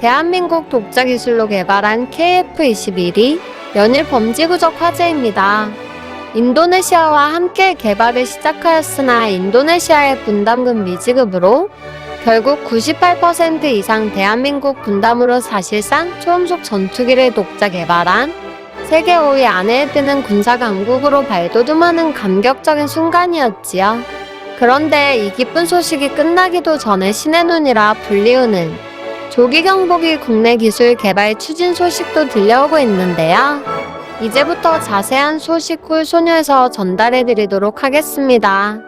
대한민국 독자 기술로 개발한 KF-21이 연일 범지구적 화제입니다. 인도네시아와 함께 개발을 시작하였으나 인도네시아의 분담금 미지급으로 결국 98% 이상 대한민국 분담으로 사실상 초음속 전투기를 독자 개발한 세계 5위 안에 드는 군사 강국으로 발돋움하는 감격적인 순간이었지요. 그런데 이 기쁜 소식이 끝나기도 전에 신의 눈이라 불리우는 조기 경보기 국내 기술 개발 추진 소식도 들려오고 있는데요. 이제부터 자세한 소식 꿀소녀에서 전달해드리도록 하겠습니다.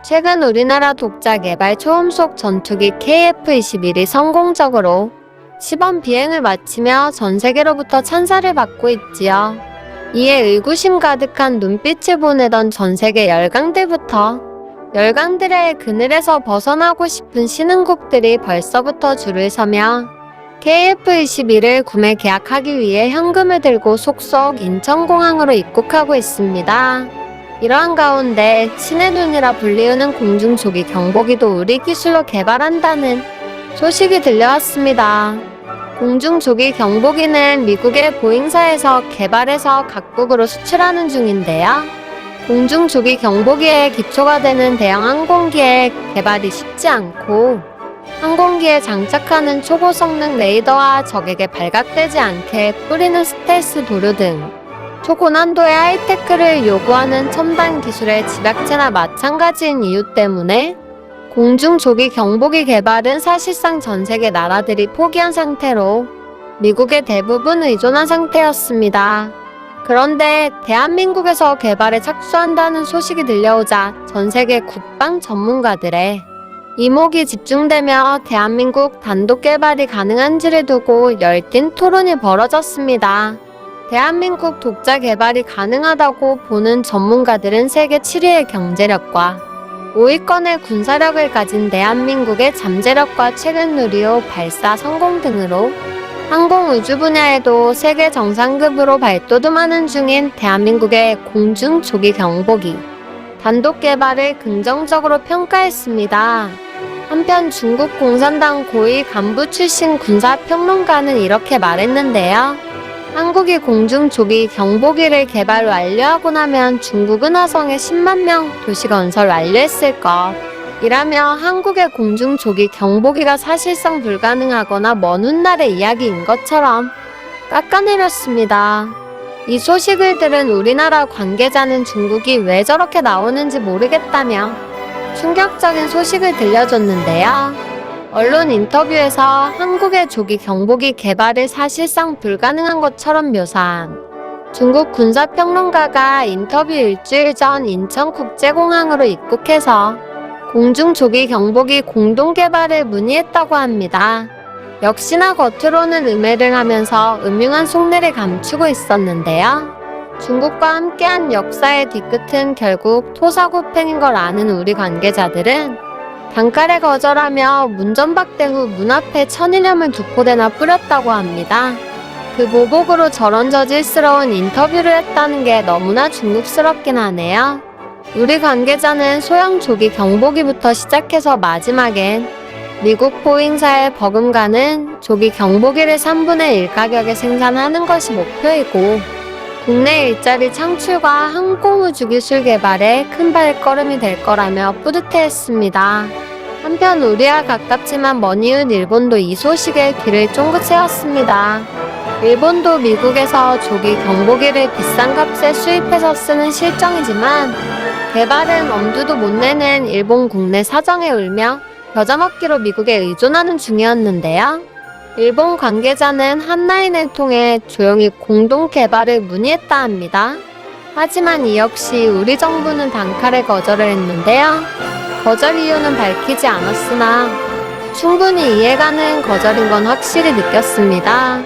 최근 우리나라 독자 개발 초음속 전투기 KF-21이 성공적으로 시범 비행을 마치며 전 세계로부터 찬사를 받고 있지요. 이에 의구심 가득한 눈빛을 보내던 전 세계 열강들부터 열강들의 그늘에서 벗어나고 싶은 신흥국들이 벌써부터 줄을 서며 KF-21을 구매 계약하기 위해 현금을 들고 속속 인천공항으로 입국하고 있습니다. 이러한 가운데 신의 눈이라 불리우는 공중조기 경보기도 우리 기술로 개발한다는 소식이 들려왔습니다. 공중조기 경보기는 미국의 보잉사에서 개발해서 각국으로 수출하는 중인데요. 공중조기 경보기의 기초가 되는 대형 항공기의 개발이 쉽지 않고 항공기에 장착하는 초고성능 레이더와 적에게 발각되지 않게 뿌리는 스텔스 도료 등 초고난도의 하이테크를 요구하는 첨단 기술의 집약체나 마찬가지인 이유 때문에 공중조기 경보기 개발은 사실상 전 세계 나라들이 포기한 상태로 미국에 대부분 의존한 상태였습니다. 그런데 대한민국에서 개발에 착수한다는 소식이 들려오자 전 세계 국방 전문가들의 이목이 집중되며 대한민국 단독 개발이 가능한지를 두고 열띤 토론이 벌어졌습니다. 대한민국 독자 개발이 가능하다고 보는 전문가들은 세계 7위의 경제력과 5위권의 군사력을 가진 대한민국의 잠재력과 최근 누리호 발사 성공 등으로 항공우주 분야에도 세계 정상급으로 발돋움하는 중인 대한민국의 공중조기 경보기 단독 개발을 긍정적으로 평가했습니다. 한편 중국 공산당 고위 간부 출신 군사평론가는 이렇게 말했는데요. 한국이 공중조기 경보기를 개발 완료하고 나면 중국은 화성에 10만 명 도시 건설 완료했을 것. 이라며 한국의 공중조기 경보기가 사실상 불가능하거나 먼 훗날의 이야기인 것처럼 깎아내렸습니다. 이 소식을 들은 우리나라 관계자는 중국이 왜 저렇게 나오는지 모르겠다며 충격적인 소식을 들려줬는데요. 언론 인터뷰에서 한국의 조기 경보기 개발을 사실상 불가능한 것처럼 묘사한 중국 군사평론가가 인터뷰 일주일 전 인천국제공항으로 입국해서 공중조기 경보기 공동 개발을 문의했다고 합니다. 역시나 겉으로는 음해를 하면서 음흉한 속내를 감추고 있었는데요. 중국과 함께한 역사의 뒤끝은 결국 토사구팽인 걸 아는 우리 관계자들은 단칼에 거절하며 문전박대 후 문 앞에 천일염을 2포대나 뿌렸다고 합니다. 그 보복으로 저런 저질스러운 인터뷰를 했다는 게 너무나 중국스럽긴 하네요. 우리 관계자는 소형 조기 경보기부터 시작해서 마지막엔 미국 보잉사의 버금가는 조기 경보기를 3분의 1 가격에 생산하는 것이 목표이고 국내 일자리 창출과 항공우주 기술 개발에 큰 발걸음이 될 거라며 뿌듯해했습니다. 한편 우리와 가깝지만 먼 이웃 일본도 이 소식에 귀를 쫑긋 세웠습니다. 일본도 미국에서 조기 경보기를 비싼 값에 수입해서 쓰는 실정이지만 개발은 엄두도 못 내는 일본 국내 사정에 울며 겨자먹기로 미국에 의존하는 중이었는데요. 일본 관계자는 한라인을 통해 조용히 공동 개발을 문의했다 합니다. 하지만 이 역시 우리 정부는 단칼에 거절을 했는데요. 거절 이유는 밝히지 않았으나 충분히 이해가는 거절인 건 확실히 느꼈습니다.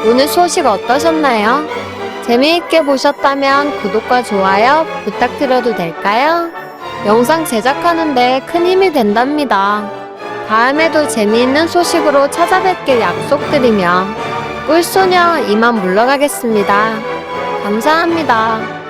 오늘 소식 어떠셨나요? 재미있게 보셨다면 구독과 좋아요 부탁드려도 될까요? 영상 제작하는데 큰 힘이 된답니다. 다음에도 재미있는 소식으로 찾아뵙길 약속드리며 꿀소녀 이만 물러가겠습니다. 감사합니다.